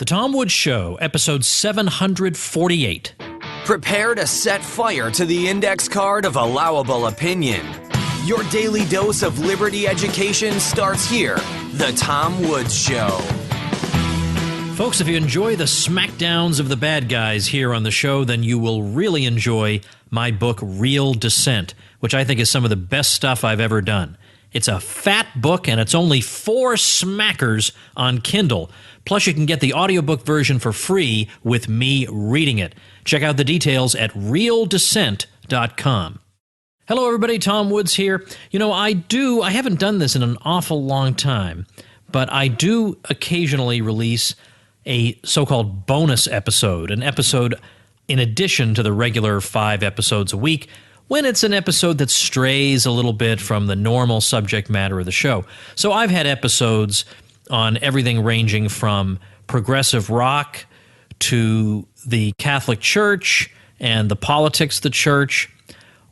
The Tom Woods Show, episode 748. Prepare to set fire to the index card of allowable opinion. Your daily dose of liberty education starts here. The Tom Woods Show. Folks, if you enjoy the smackdowns of the bad guys here on the show, then you will really enjoy my book, Real Dissent, which I think is some of the best stuff I've ever done. It's a fat book, and it's only 4 smackers on Kindle. Plus, you can get the audiobook version for free with me reading it. Check out the details at realdissent.com. Hello, everybody. Tom Woods here. You know, I haven't done this in an awful long time, but I do occasionally release a so-called bonus episode, an episode in addition to the regular 5 episodes a week, when it's an episode that strays a little bit from the normal subject matter of the show. So I've had episodes on everything ranging from progressive rock to the Catholic Church and the politics of the church,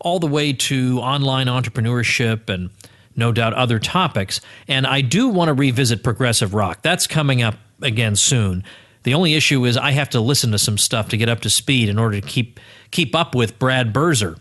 all the way to online entrepreneurship and no doubt other topics. And I do want to revisit progressive rock. That's coming up again soon. The only issue is I have to listen to some stuff to get up to speed in order to keep up with Brad Berzer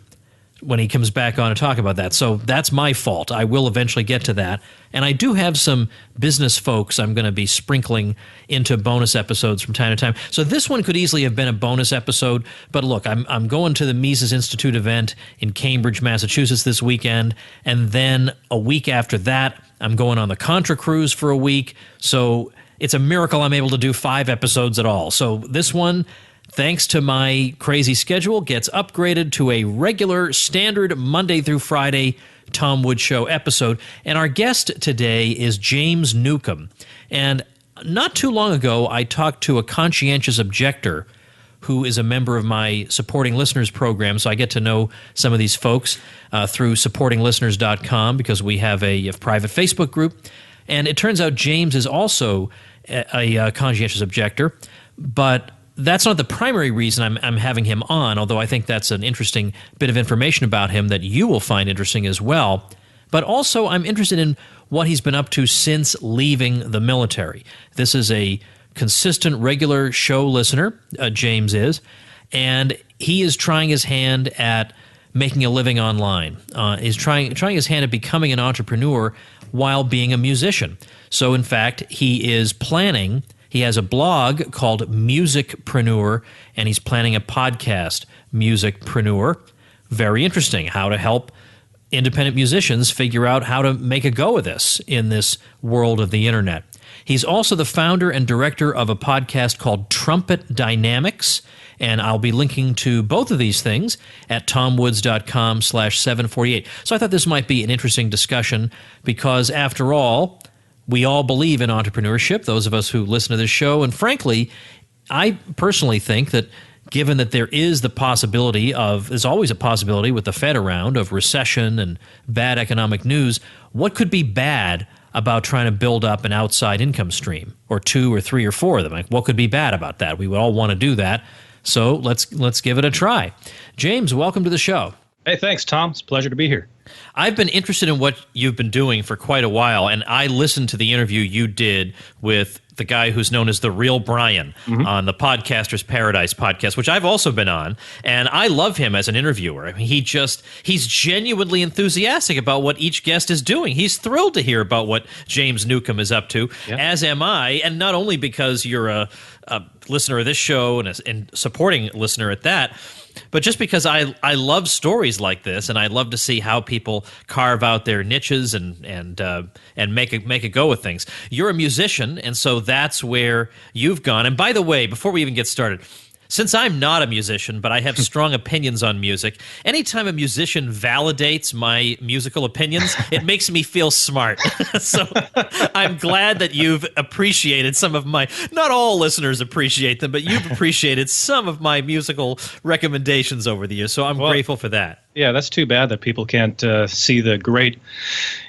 when he comes back on to talk about that. So that's my fault. I will eventually get to that. And I do have some business folks I'm going to be sprinkling into bonus episodes from time to time. So this one could easily have been a bonus episode. But look, I'm going to the Mises Institute event in Cambridge, Massachusetts this weekend. And then a week after that, I'm going on the Contra Cruise for a week. So it's a miracle I'm able to do 5 episodes at all. So this one, thanks to my crazy schedule, gets upgraded to a regular, standard Monday through Friday Tom Woods Show episode. And our guest today is James Newcomb. And not too long ago, I talked to a conscientious objector who is a member of my Supporting Listeners program. So I get to know some of these folks through supportinglisteners.com because we have a private Facebook group. And it turns out James is also a conscientious objector, but that's not the primary reason I'm having him on, although I think that's an interesting bit of information about him that you will find interesting as well. But also I'm interested in what he's been up to since leaving the military. This is a consistent, regular show listener, James is, and he is trying his hand at making a living online. He's trying his hand at becoming an entrepreneur while being a musician. So in fact, he is planning. He has a blog called Musicpreneur, and he's planning a podcast, Musicpreneur. Very interesting, how to help independent musicians figure out how to make a go of this in this world of the internet. He's also the founder and director of a podcast called Trumpet Dynamics, and I'll be linking to both of these things at tomwoods.com/748. So I thought this might be an interesting discussion because, after all, we all believe in entrepreneurship, those of us who listen to this show. And frankly, I personally think that given that there is the possibility of, there's always a possibility with the Fed around, of recession and bad economic news, what could be bad about trying to build up an outside income stream, or 2 or 3 or 4 of them? Like, what could be bad about that? We would all want to do that. So let's give it a try. James, welcome to the show. Hey, thanks, Tom. It's a pleasure to be here. I've been interested in what you've been doing for quite a while, and I listened to the interview you did with the guy who's known as The Real Brian on the Podcaster's Paradise podcast, which I've also been on, and I love him as an interviewer. I mean, he's genuinely enthusiastic about what each guest is doing. He's thrilled to hear about what James Newcomb is up to, as am I, and not only because you're a listener of this show and a supporting listener at that, but just because I love stories like this, and I love to see how people carve out their niches and make a go of things. You're a musician, and so that's where you've gone. And by the way, before we even get started, since I'm not a musician, but I have strong opinions on music, anytime a musician validates my musical opinions, it makes me feel smart. So I'm glad that you've appreciated some of my, not all listeners appreciate them, but you've appreciated some of my musical recommendations over the years. So I'm grateful for that. Yeah, that's too bad that people can't see the great.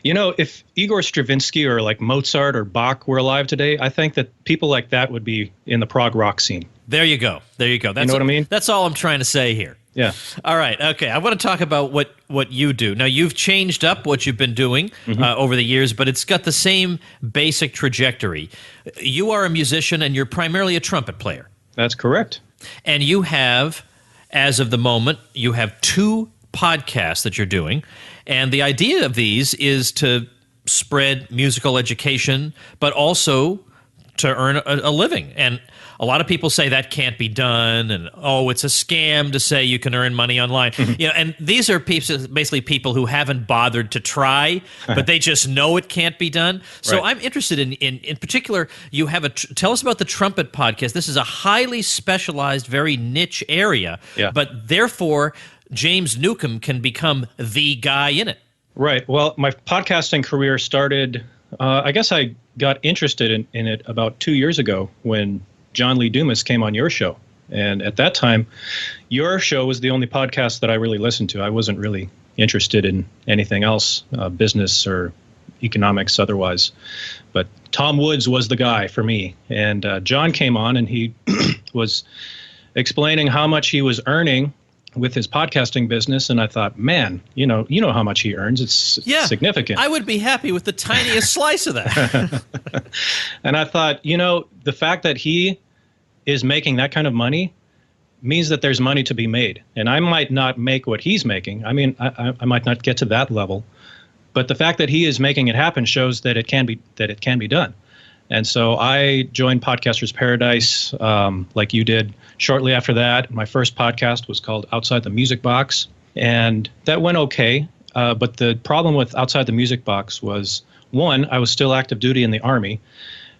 You know, if Igor Stravinsky or like Mozart or Bach were alive today, I think that people like that would be in the prog rock scene. There you go. There you go. That's, you know what I mean? That's all I'm trying to say here. Yeah. All right. Okay. I want to talk about what you do. Now, you've changed up what you've been doing over the years, but it's got the same basic trajectory. You are a musician, and you're primarily a trumpet player. That's correct. And you have, as of the moment, you have 2 podcasts that you're doing. And the idea of these is to spread musical education, but also to earn a living. And a lot of people say that can't be done, and it's a scam to say you can earn money online. And these are basically people who haven't bothered to try, but they just know it can't be done. So Right. I'm interested in particular. You have tell us about the trumpet podcast. This is a highly specialized, very niche area, but therefore James Newcomb can become the guy in it. Right. Well, my podcasting career started, I guess I got interested in it about 2 years ago when John Lee Dumas came on your show. And at that time, your show was the only podcast that I really listened to. I wasn't really interested in anything else, business or economics otherwise. But Tom Woods was the guy for me. And John came on and he was explaining how much he was earning with his podcasting business, and I thought, man, you know how much he earns. It's significant. I would be happy with the tiniest slice of that. And I thought, the fact that he is making that kind of money means that there's money to be made. And I might not make what he's making. I mean, I might not get to that level, but the fact that he is making it happen shows that it can be done. And so I joined Podcasters Paradise, like you did. Shortly after that, my first podcast was called Outside the Music Box, and that went okay. But the problem with Outside the Music Box was, one, I was still active duty in the Army,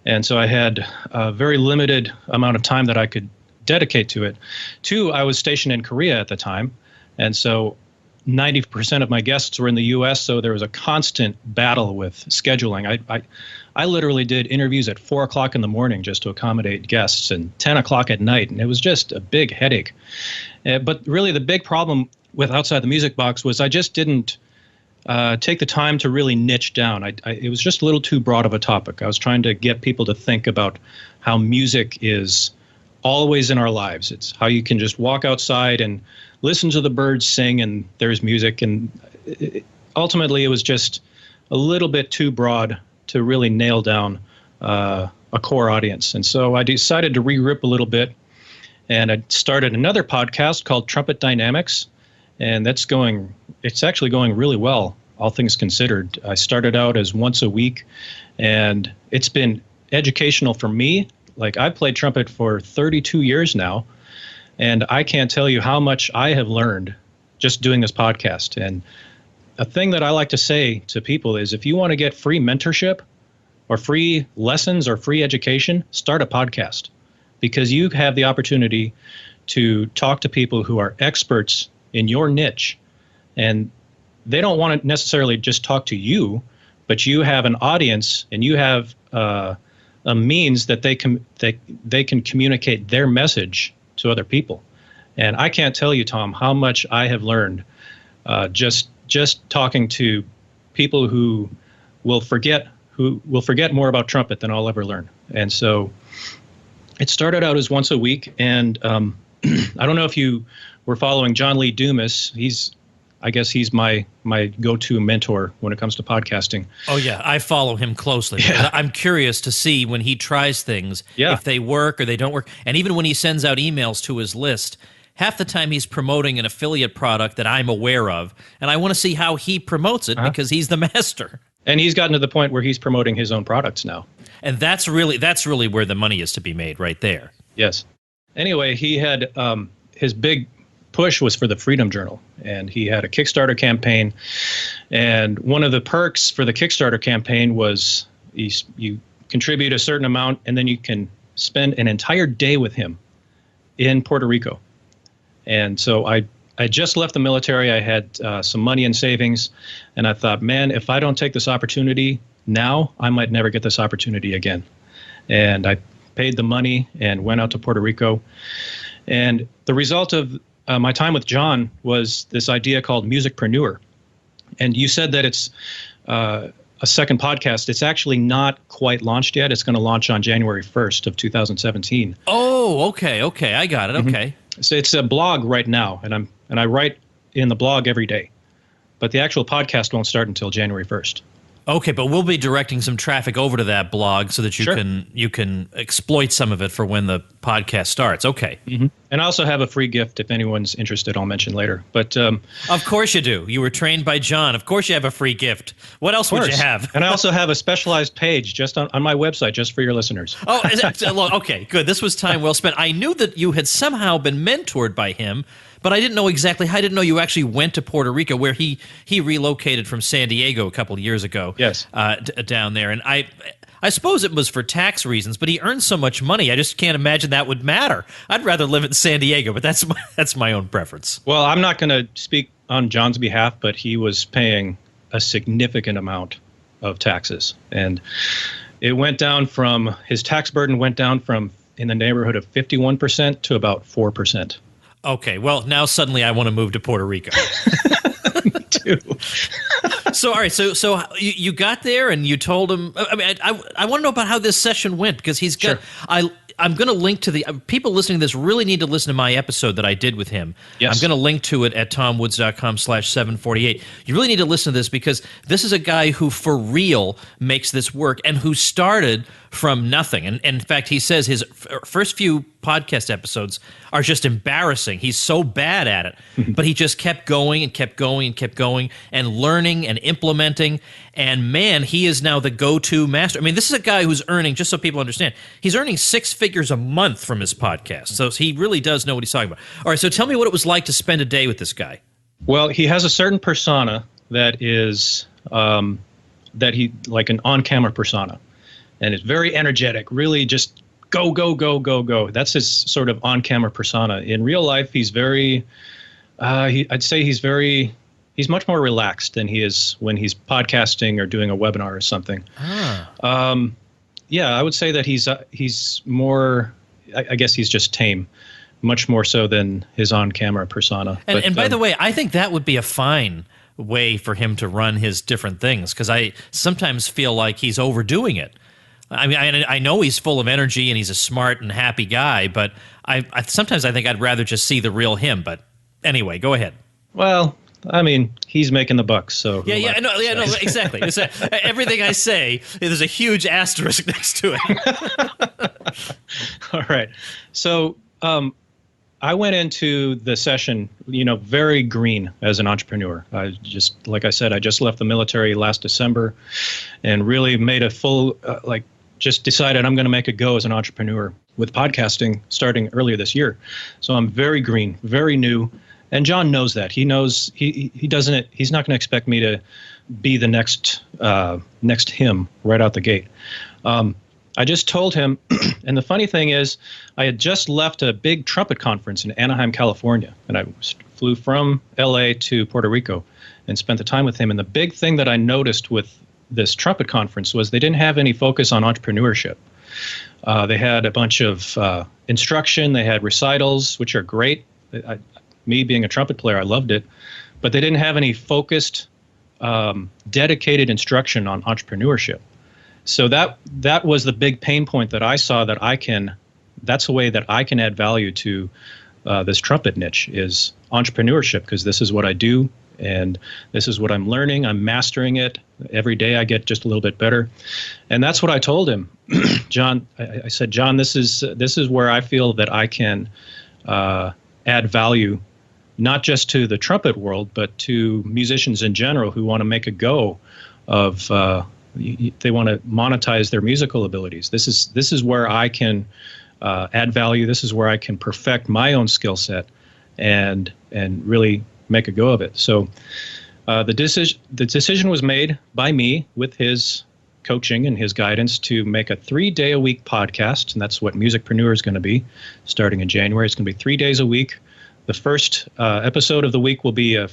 and so I had a very limited amount of time that I could dedicate to it. Two, I was stationed in Korea at the time, and so 90% of my guests were in the U.S., so there was a constant battle with scheduling. I literally did interviews at 4 o'clock in the morning just to accommodate guests, and 10 o'clock at night, and it was just a big headache. But really the big problem with Outside the Music Box was I just didn't take the time to really niche down. It was just a little too broad of a topic. I was trying to get people to think about how music is always in our lives. It's how you can just walk outside and listen to the birds sing and there's music. And ultimately, it was just a little bit too broad to really nail down a core audience. And so I decided to regroup a little bit, and I started another podcast called Trumpet Dynamics, and it's actually going really well, all things considered. I started out as once a week, and it's been educational for me. Like, I've played trumpet for 32 years now, and I can't tell you how much I have learned just doing this podcast. And a thing that I like to say to people is, if you want to get free mentorship or free lessons or free education, start a podcast, because you have the opportunity to talk to people who are experts in your niche. And they don't want to necessarily just talk to you, but you have an audience and you have a means that they can communicate their message to other people. And I can't tell you, Tom, how much I have learned just talking to people who will forget more about trumpet than I'll ever learn. And so it started out as once a week, and I don't know if you were following John Lee Dumas. I guess he's my go-to mentor when it comes to podcasting. Oh, yeah. I follow him closely. Yeah. I'm curious to see when he tries things, if they work or they don't work. And even when he sends out emails to his list, half the time he's promoting an affiliate product that I'm aware of, and I want to see how he promotes it because he's the master. And he's gotten to the point where he's promoting his own products now. And that's really where the money is to be made, right there. Yes. Anyway, he had his big push was for the Freedom Journal, and he had a Kickstarter campaign. And one of the perks for the Kickstarter campaign was you contribute a certain amount, and then you can spend an entire day with him in Puerto Rico. And so I just left the military. I had some money in savings, and I thought, man, if I don't take this opportunity now, I might never get this opportunity again. And I paid the money and went out to Puerto Rico. And the result of my time with John was this idea called Musicpreneur. And you said that it's a second podcast. It's actually not quite launched yet. It's going to launch on January 1st of 2017. Oh, okay. I got it. Okay. So it's a blog right now, and I'm and I write in the blog every day. But the actual podcast won't start until January 1st. Okay, but we'll be directing some traffic over to that blog so that you can exploit some of it for when the podcast starts. Okay. Mm-hmm. And I also have a free gift if anyone's interested. I'll mention later. But of course you do. You were trained by John. Of course you have a free gift. What else would you have? And I also have a specialized page just on my website just for your listeners. Oh, okay, good. This was time well spent. I knew that you had somehow been mentored by him, but I didn't know exactly. I didn't know you actually went to Puerto Rico, where he relocated from San Diego a couple of years ago. Yes, down there, and I suppose it was for tax reasons. But he earned so much money, I just can't imagine that would matter. I'd rather live in San Diego, but that's my own preference. Well, I'm not going to speak on John's behalf, but he was paying a significant amount of taxes, and it went down from his tax burden went down from in the neighborhood of 51% to about 4%. Okay, well, now suddenly I want to move to Puerto Rico. Me too. So, all right, so you got there and you told him. I mean, I want to know about how this session went, because he's got. Sure. I'm going to link to the people listening to this really need to listen to my episode that I did with him. Yes. I'm going to link to it at tomwoods.com/748. You really need to listen to this, because this is a guy who for real makes this work and who started from nothing. And in fact, he says his first few podcast episodes are just embarrassing. He's so bad at it, but he just kept going and kept going and kept going and learning and implementing. And man, he is now the go-to master. I mean, this is a guy who's earning, just so people understand, he's earning 6 figures a month from his podcast. So he really does know what he's talking about. All right, so tell me what it was like to spend a day with this guy. Well, he has a certain persona that is that he like an on-camera persona, and it's very energetic. Really, just go, go, go, go, go. That's his sort of on-camera persona. In real life, he's very. I'd say he's much more relaxed than he is when he's podcasting or doing a webinar or something. Yeah, I would say that he's more. I guess he's just tame, much more so than his on-camera persona. And by the way, I think that would be a fine way for him to run his different things, because I sometimes feel like he's overdoing it. I mean, I know he's full of energy and he's a smart and happy guy, but I sometimes I think I'd rather just see the real him. But anyway, go ahead. Well, I mean, he's making the bucks, so no, exactly. Everything I say, there's a huge asterisk next to it. All right, so I went into the session, very green as an entrepreneur. Like I said, I just left the military last December, and really made a full, just decided I'm going to make a go as an entrepreneur with podcasting starting earlier this year. So I'm very green, very new. And John knows that. He knows he's not going to expect me to be the next him right out the gate. I just told him, and the funny thing is, I had just left a big trumpet conference in Anaheim, California, and I flew from LA to Puerto Rico and spent the time with him. And the big thing that I noticed with this trumpet conference was they didn't have any focus on entrepreneurship. They had a bunch of instruction. They had recitals, which are great. Me being a trumpet player, I loved it, but they didn't have any focused, dedicated instruction on entrepreneurship. So that was the big pain point that I saw that's a way that I can add value to this trumpet niche is entrepreneurship, because this is what I do and this is what I'm learning. I'm mastering it. Every day I get just a little bit better. And that's what I told him. John, I said, John, this is where I feel that I can add value, not just to the trumpet world, but to musicians in general who want to make a go of they want to monetize their musical abilities. This is where I can add value. This is where I can perfect my own skill set and really make a go of it. So the decision was made by me with his coaching and his guidance to make a 3-day-a-week podcast, and that's what Musicpreneur is going to be starting in January. It's going to be 3 days a week. The first episode of the week will be a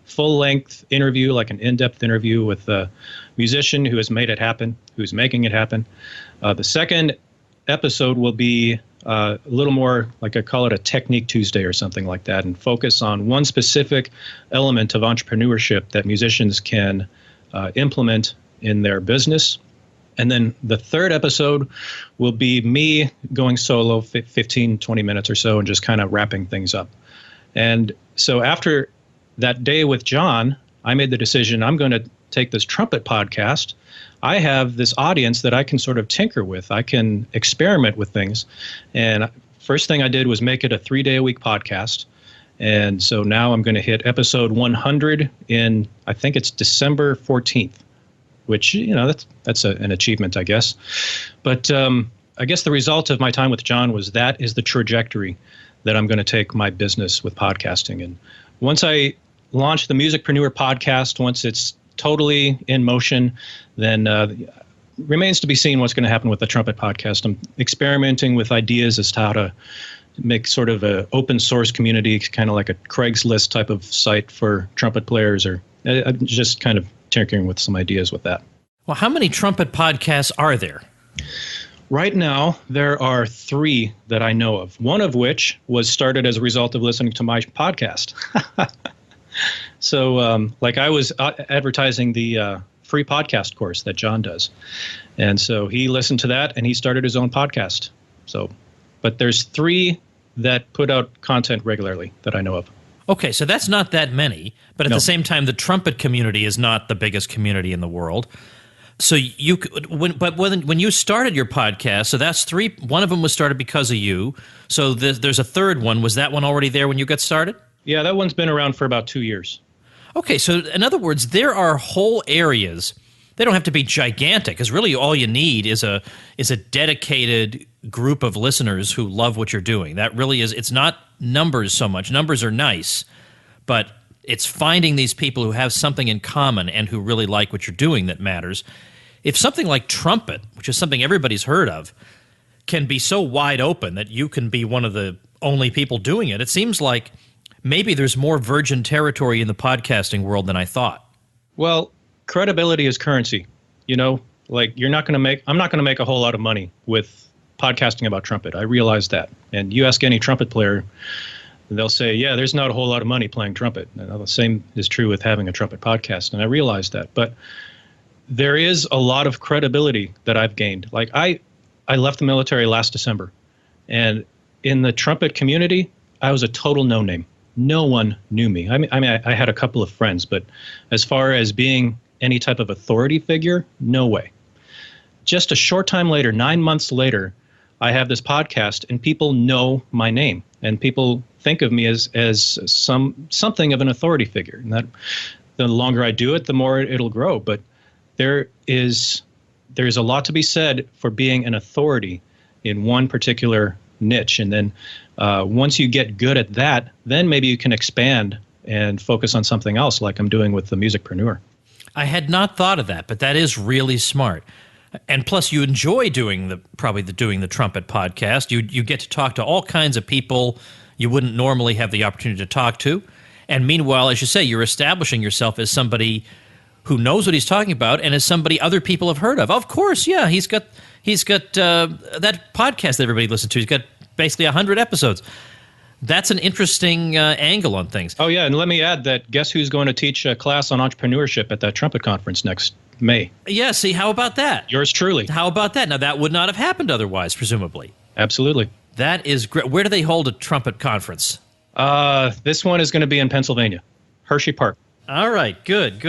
full-length interview, like an in-depth interview with a musician who has made it happen, who's making it happen. The second episode will be a little more, like I call it a Technique Tuesday or something like that, and focus on one specific element of entrepreneurship that musicians can implement in their business. And then the third episode will be me going solo 15, 20 minutes or so and just kind of wrapping things up. And so after that day with John, I made the decision I'm going to take this trumpet podcast. I have this audience that I can sort of tinker with. I can experiment with things. And first thing I did was make it a 3-day-a-week podcast. And so now I'm going to hit episode 100 in, I think it's December 14th, which, that's an achievement, I guess. But I guess the result of my time with John was that is the trajectory that I'm going to take my business with podcasting. And once I launch the Musicpreneur podcast, once it's totally in motion, then remains to be seen what's going to happen with the trumpet podcast. I'm experimenting with ideas as to how to make sort of an open source community, kind of like a Craigslist type of site for trumpet players, or I'm just kind of tinkering with some ideas with that. Well, how many trumpet podcasts are there? Right now, there are 3 that I know of, one of which was started as a result of listening to my podcast. So like I was advertising the free podcast course that John does. And so he listened to that and he started his own podcast. So, but there's 3 that put out content regularly that I know of. Okay, so that's not that many, but at the same time, the trumpet community is not the biggest community in the world. So when you started your podcast, so that's 3. One of them was started because of you. So there's a third one. Was that one already there when you got started? Yeah, that one's been around for about 2 years. Okay, so in other words, there are whole areas. They don't have to be gigantic, because really all you need is a dedicated group of listeners who love what you're doing. That really is. It's not numbers so much. Numbers are nice, but it's finding these people who have something in common and who really like what you're doing that matters. If something like trumpet, which is something everybody's heard of, can be so wide open that you can be one of the only people doing it, it seems like maybe there's more virgin territory in the podcasting world than I thought. Well, credibility is currency. Like I'm not going to make a whole lot of money with podcasting about trumpet. I realize that. And you ask any trumpet player, they'll say, yeah, there's not a whole lot of money playing trumpet. And the same is true with having a trumpet podcast. And I realize that. But there is a lot of credibility that I've gained. Like I left the military last December. And in the trumpet community, I was a total no-name. No one knew me. I mean, I had a couple of friends, but as far as being any type of authority figure, no way. Just a short time later, 9 months later, I have this podcast and people know my name and people think of me as something of an authority figure. And that the longer I do it, the more it'll grow. But there's a lot to be said for being an authority in one particular niche. And then once you get good at that, then maybe you can expand and focus on something else like I'm doing with the Musicpreneur. I had not thought of that, but that is really smart. And plus, you enjoy doing the trumpet podcast. You get to talk to all kinds of people you wouldn't normally have the opportunity to talk to. And meanwhile, as you say, you're establishing yourself as somebody who knows what he's talking about and as somebody other people have heard of. Of course, yeah, he's got that podcast that everybody listens to. He's got basically 100 episodes. That's an interesting angle on things. Oh, yeah, and let me add that guess who's going to teach a class on entrepreneurship at that trumpet conference next May? Yeah, see, how about that? Yours truly. How about that? Now, that would not have happened otherwise, presumably. Absolutely. That is great. Where do they hold a trumpet conference? This one is going to be in Pennsylvania, Hershey Park. All right, good.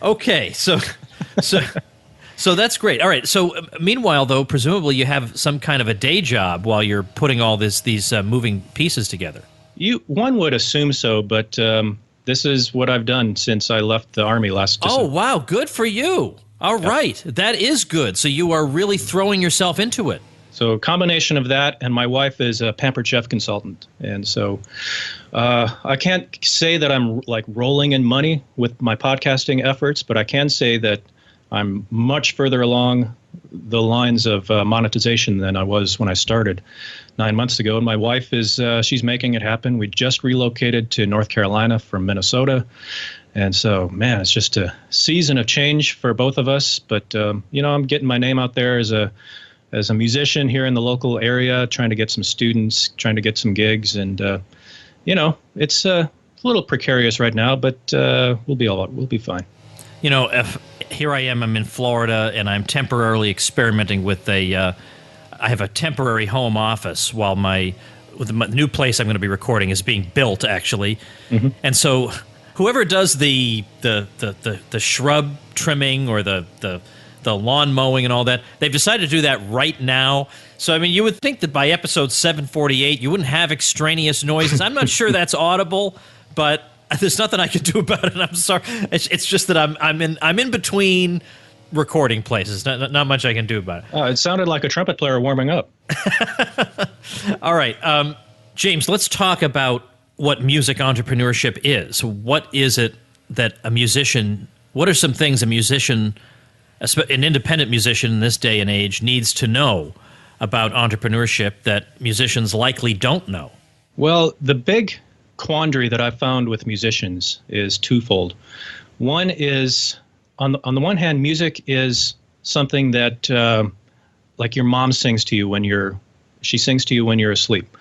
Okay, so that's great. All right, so meanwhile, though, presumably you have some kind of a day job while you're putting all these moving pieces together. One would assume so, but this is what I've done since I left the Army last December. Oh, wow, good for you. All right, that is good. So you are really throwing yourself into it. So a combination of that, and my wife is a Pampered Chef consultant. And so I can't say that I'm like rolling in money with my podcasting efforts, but I can say that I'm much further along the lines of monetization than I was when I started 9 months ago. And my wife she's making it happen. We just relocated to North Carolina from Minnesota. And so, man, it's just a season of change for both of us. But, I'm getting my name out there as a musician here in the local area, trying to get some students, trying to get some gigs. And, it's a little precarious right now, but we'll be fine. Here I am, I'm in Florida, and I'm temporarily experimenting with I have a temporary home office while my with the new place I'm going to be recording is being built, actually. And so whoever does the shrub trimming or the lawn mowing and all that, they've decided to do that right now. So, I mean, you would think that by episode 748, you wouldn't have extraneous noises. I'm not sure that's audible, but there's nothing I can do about it. I'm sorry. It's just that I'm in between recording places. Not much I can do about it. It sounded like a trumpet player warming up. All right, James, let's talk about what music entrepreneurship is. What is it that a musician? What are some things a musician, an independent musician in this day and age, needs to know about entrepreneurship that musicians likely don't know? Well, the big quandary that I've found with musicians is twofold. One is, on the one hand, music is something that, like your mom sings to you she sings to you when you're asleep.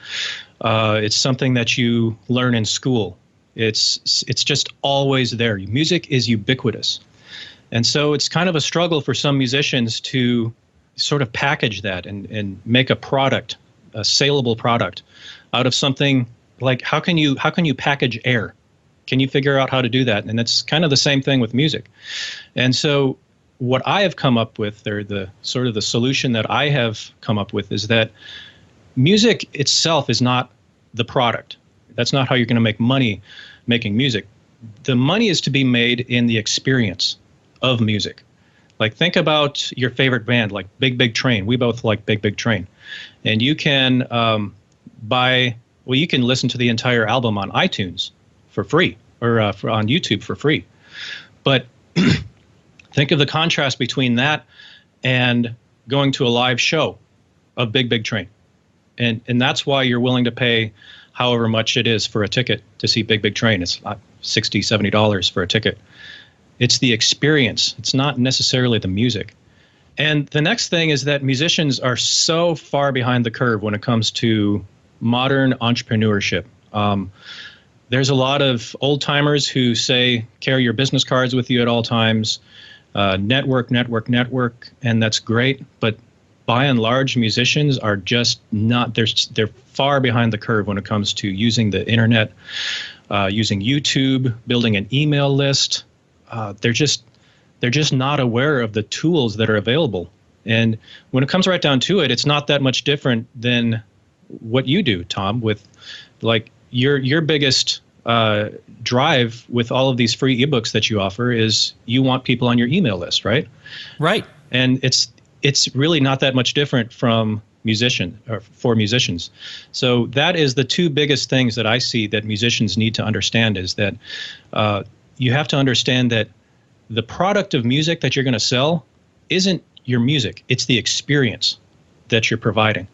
It's something that you learn in school. It's just always there. Music is ubiquitous. And so it's kind of a struggle for some musicians to sort of package that and make a product, a saleable product, out of something like how can you package air? Can you figure out how to do that? And it's kind of the same thing with music. And so what I have come up with, or the sort of the solution that I have come up with, is that music itself is not the product. That's not how you're going to make money making music. The money is to be made in the experience of music. Like, think about your favorite band, like Big Big Train. We both like Big Big Train. And you can you can listen to the entire album on iTunes for free, or on YouTube for free. But think of the contrast between that and going to a live show of Big Big Train. And that's why you're willing to pay however much it is for a ticket to see Big Big Train. It's $60, $70 for a ticket. It's the experience. It's not necessarily the music. And the next thing is that musicians are so far behind the curve when it comes to modern entrepreneurship. There's a lot of old timers who say, carry your business cards with you at all times, network, and that's great. But by and large, musicians are just not, they're far behind the curve when it comes to using the internet, using YouTube, building an email list. They're just not aware of the tools that are available. And when it comes right down to it, it's not that much different than what you do, Tom, with like your biggest drive with all of these free ebooks that you offer is you want people on your email list, right? Right. And it's really not that much different for musicians. So that is the two biggest things that I see that musicians need to understand, is that you have to understand that the product of music that you're going to sell isn't your music. It's the experience that you're providing.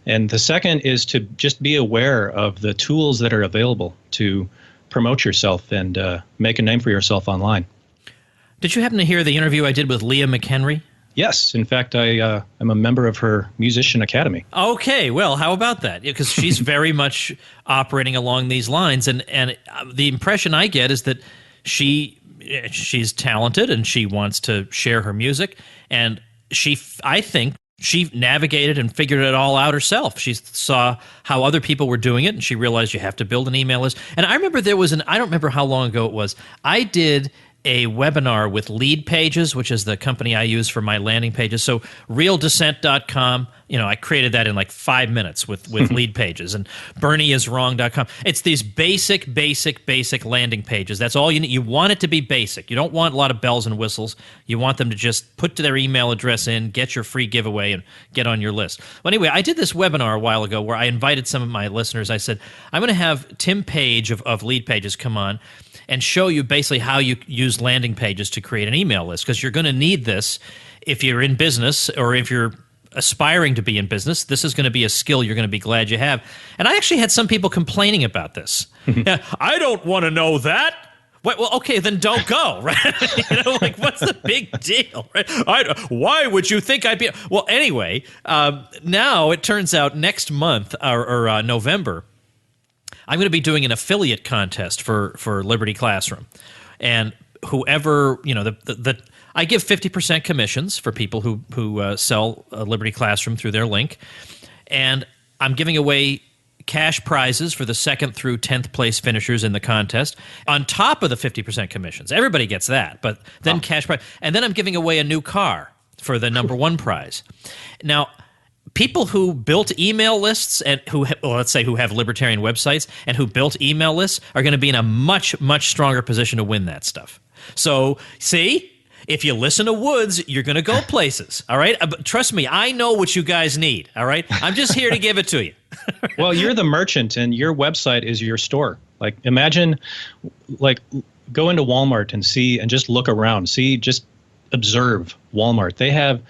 And the second is to just be aware of the tools that are available to promote yourself and make a name for yourself online. Did you happen to hear the interview I did with Leah McHenry? Yes. In fact, I am a member of her musician academy. Okay. Well, how about that? Because she's very much operating along these lines. And the impression I get is that she's talented and she wants to share her music. And I think she navigated and figured it all out herself. She saw how other people were doing it, and she realized you have to build an email list. And I remember I don't remember how long ago it was, I did a webinar with Lead Pages, which is the company I use for my landing pages. So realdescent.com, I created that in like 5 minutes with Lead Pages, and BernieIsWrong.com. It's these basic landing pages. That's all you need. You want it to be basic. You don't want a lot of bells and whistles. You want them to just put their email address in, get your free giveaway, and get on your list. Well, anyway, I did this webinar a while ago where I invited some of my listeners. I said, I'm going to have Tim Page of Lead Pages come on and show you basically how you use landing pages to create an email list, because you're going to need this if you're in business, or if you're aspiring to be in business. This is going to be a skill you're going to be glad you have. And I actually had some people complaining about this. I don't want to know that. Well, okay, then don't go, right? What's the big deal, right? Why would you think I'd be? Well, anyway, now it turns out next month or November, I'm going to be doing an affiliate contest for Liberty Classroom, and whoever I give 50% commissions for people who sell Liberty Classroom through their link, and I'm giving away cash prizes for the 2nd through 10th place finishers in the contest, on top of the 50% commissions. Everybody gets that, but then cash prize. And then I'm giving away a new car for the number 1 prize. Now, people who built email lists and let's say who have libertarian websites and who built email lists are going to be in a much, much stronger position to win that stuff. So, see, if you listen to Woods, you're going to go places, all right? But trust me, I know what you guys need, all right? I'm just here to give it to you. Well, you're the merchant, and your website is your store. Like, imagine, like, go into Walmart and see, and just look around. Just observe Walmart. They have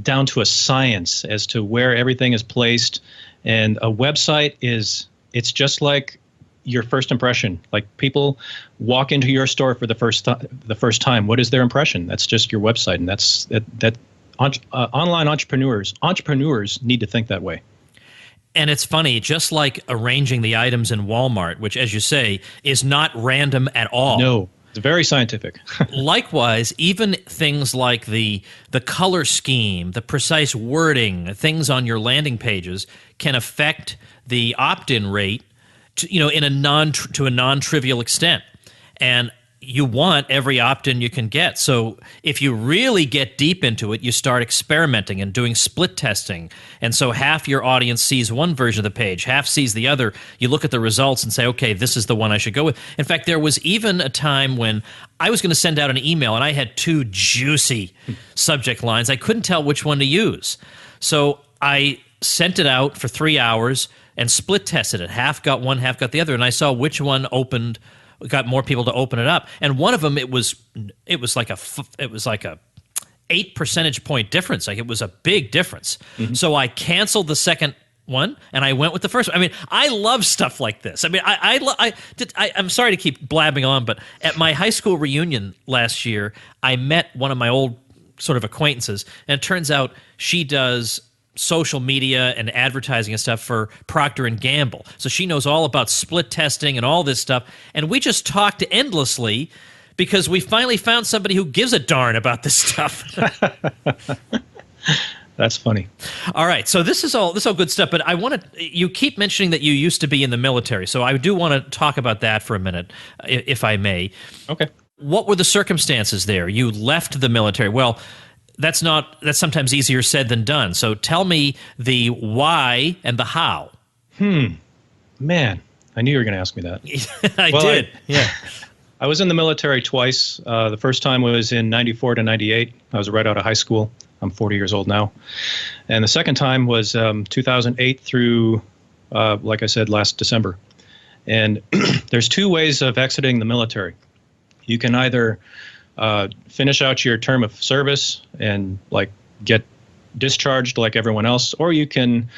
down to a science as to where everything is placed, and a website it's just like your first impression. Like, people walk into your store for the first time. What is their impression? That's just your website, and that online entrepreneurs need to think that way. And it's funny, just like arranging the items in Walmart, which, as you say, is not random at all. No, it's very scientific. Likewise, even things like the color scheme, the precise wording, things on your landing pages can affect the opt-in rate to a non-trivial extent. And you want every opt-in you can get. So if you really get deep into it, you start experimenting and doing split testing. And so half your audience sees one version of the page, half sees the other. You look at the results and say, okay, this is the one I should go with. In fact, there was even a time when I was going to send out an email and I had 2 juicy subject lines. I couldn't tell which one to use. So I sent it out for 3 hours and split tested it. Half got one, half got the other. And I saw which one got more people to open it up. And one of them, it was like a 8 percentage point difference. Like, it was a big difference. Mm-hmm. So I canceled the second one and I went with the first one. I mean, I love stuff like this. I mean, I'm sorry to keep blabbing on, but at my high school reunion last year, I met one of my old sort of acquaintances, and it turns out she does social media and advertising and stuff for Procter & Gamble. So she knows all about split testing and all this stuff. And we just talked endlessly because we finally found somebody who gives a darn about this stuff. That's funny. All right. So this is all good stuff, but you keep mentioning that you used to be in the military. So I do want to talk about that for a minute, if I may. Okay. What were the circumstances there? You left the military. Well, that's sometimes easier said than done. So tell me the why and the how. Man, I knew you were going to ask me that. I did. Yeah. I was in the military twice. The first time was in 94 to 98. I was right out of high school. I'm 40 years old now. And the second time was 2008 through, like I said, last December. And there's 2 ways of exiting the military. You can either finish out your term of service and like get discharged like everyone else, or you can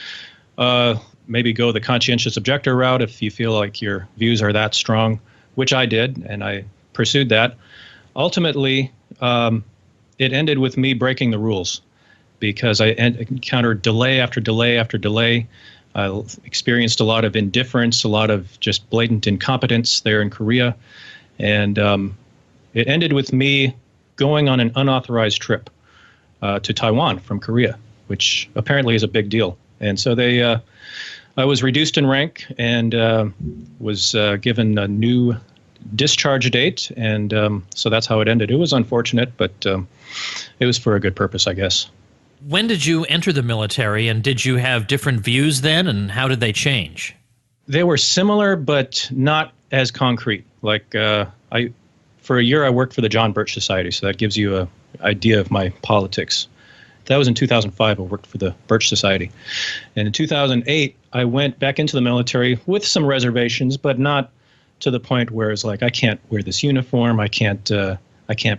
maybe go the conscientious objector route if you feel like your views are that strong, which I did, and I pursued that. Ultimately, it ended with me breaking the rules because I encountered delay after delay after delay. I experienced a lot of indifference, a lot of just blatant incompetence there in Korea, and it ended with me going on an unauthorized trip to Taiwan from Korea, which apparently is a big deal. And so I was reduced in rank and was given a new discharge date, and so that's how it ended. It was unfortunate, but it was for a good purpose, I guess. When did you enter the military, and did you have different views then, and how did they change? They were similar, but not as concrete. Like for a year, I worked for the John Birch Society, so that gives you an idea of my politics. That was in 2005. I worked for the Birch Society. And in 2008, I went back into the military with some reservations, but not to the point where it's like, I can't wear this uniform. I can't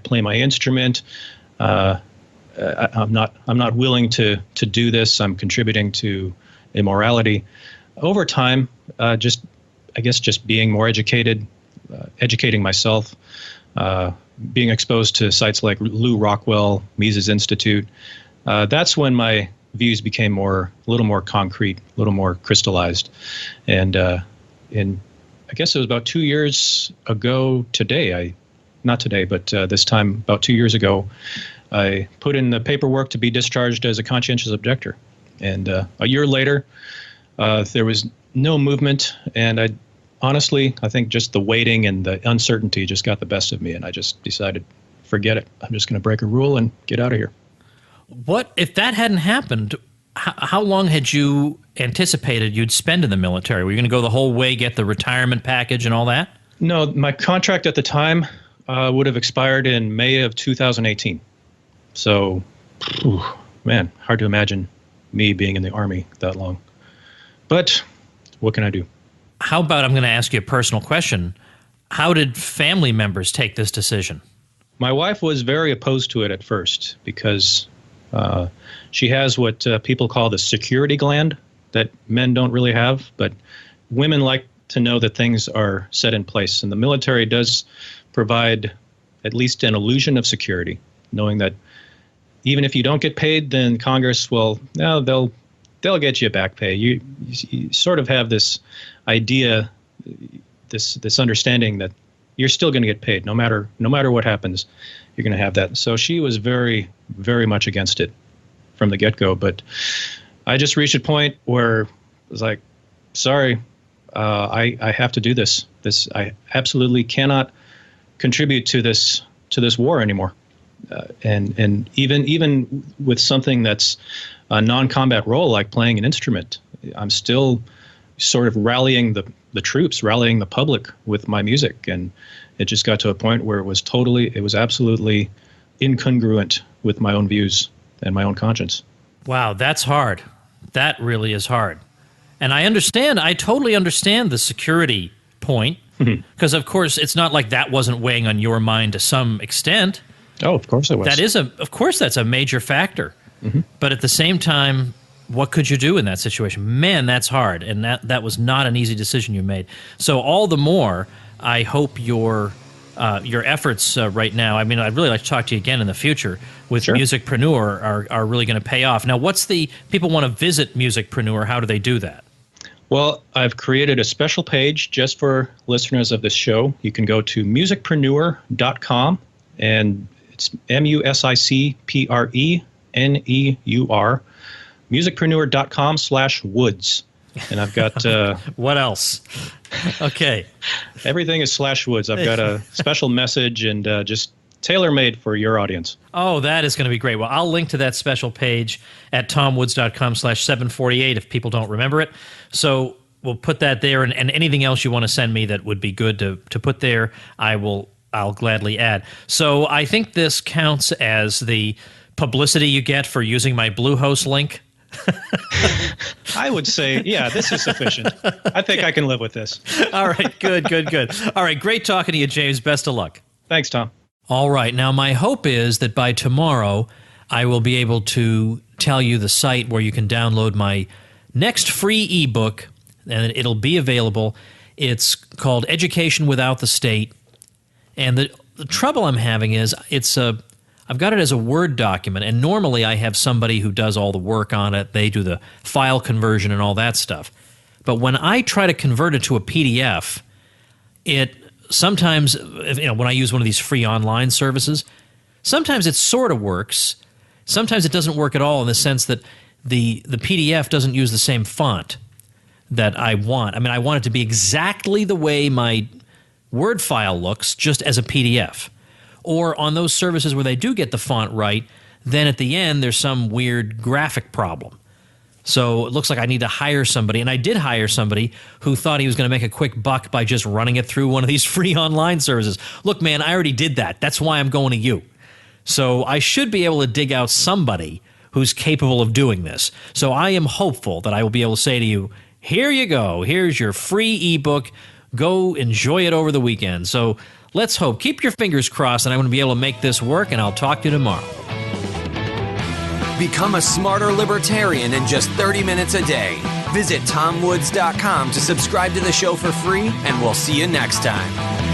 play my instrument. I'm not willing to do this. I'm contributing to immorality. Over time, just being more educated, educating myself, being exposed to sites like Lew Rockwell, Mises Institute, that's when my views became a little more concrete, a little more crystallized. And I guess it was about 2 years ago today, this time about 2 years ago, I put in the paperwork to be discharged as a conscientious objector. And a year later, there was no movement. And honestly, I think just the waiting and the uncertainty just got the best of me. And I just decided, forget it. I'm just going to break a rule and get out of here. What if that hadn't happened? How long had you anticipated you'd spend in the military? Were you going to go the whole way, get the retirement package and all that? No, my contract at the time would have expired in May of 2018. So, man, hard to imagine me being in the Army that long. But what can I do? How about, I'm going to ask you a personal question. How did family members take this decision? My wife was very opposed to it at first because she has what people call the security gland that men don't really have, but women like to know that things are set in place. And the military does provide at least an illusion of security, knowing that even if you don't get paid, then Congress will, they'll get you back pay. You sort of have this idea, this understanding that you're still going to get paid no matter what happens. You're going to have that. So she was very, very much against it from the get-go. But I just reached a point where I was like, sorry, I have to do this. I absolutely cannot contribute to this war anymore. And even with something that's a non-combat role like playing an instrument, I'm still sort of rallying the troops, rallying the public with my music. And it just got to a point where it was absolutely incongruent with my own views and my own conscience. Wow, that's hard. That really is hard. And I totally understand the security point, because of course it's not like that wasn't weighing on your mind to some extent. Oh, of course it was. Of course that's a major factor. Mm-hmm. But at the same time, what could you do in that situation? Man, that's hard. And that was not an easy decision you made. So all the more, I hope your efforts right now, I mean, I'd really like to talk to you again in the future with Sure. Musicpreneur are really going to pay off. Now, people want to visit Musicpreneur, how do they do that? Well, I've created a special page just for listeners of this show. You can go to musicpreneur.com, and it's MUSICPRENEUR, musicpreneur.com/woods. And I've got... what else? Okay. Everything is /woods. I've got a special message and just tailor-made for your audience. Oh, that is going to be great. Well, I'll link to that special page at tomwoods.com/748 if people don't remember it. So we'll put that there, and anything else you want to send me that would be good to put there, I'll gladly add. So I think this counts as the publicity you get for using my Bluehost link. I would say, yeah, this is sufficient. I think I can live with this. All right, good. All right, great talking to you, James. Best of luck. Thanks, Tom. All right, now my hope is that by tomorrow I will be able to tell you the site where you can download my next free ebook, and it'll be available. It's called Education Without the State, and the trouble I'm having is I've got it as a Word document, and normally I have somebody who does all the work on it. They do the file conversion and all that stuff. But when I try to convert it to a PDF, it sometimes, when I use one of these free online services, sometimes it sort of works. Sometimes it doesn't work at all in the sense that the PDF doesn't use the same font that I want. I mean, I want it to be exactly the way my Word file looks, just as a PDF. Or on those services where they do get the font right, then at the end there's some weird graphic problem. So it looks like I need to hire somebody, and I did hire somebody who thought he was going to make a quick buck by just running it through one of these free online services. Look, man, I already did that. That's why I'm going to you. So I should be able to dig out somebody who's capable of doing this. So I am hopeful that I will be able to say to you, here you go. Here's your free ebook. Go enjoy it over the weekend. So let's hope. Keep your fingers crossed, and I'm going to be able to make this work, and I'll talk to you tomorrow. Become a smarter libertarian in just 30 minutes a day. Visit tomwoods.com to subscribe to the show for free, and we'll see you next time.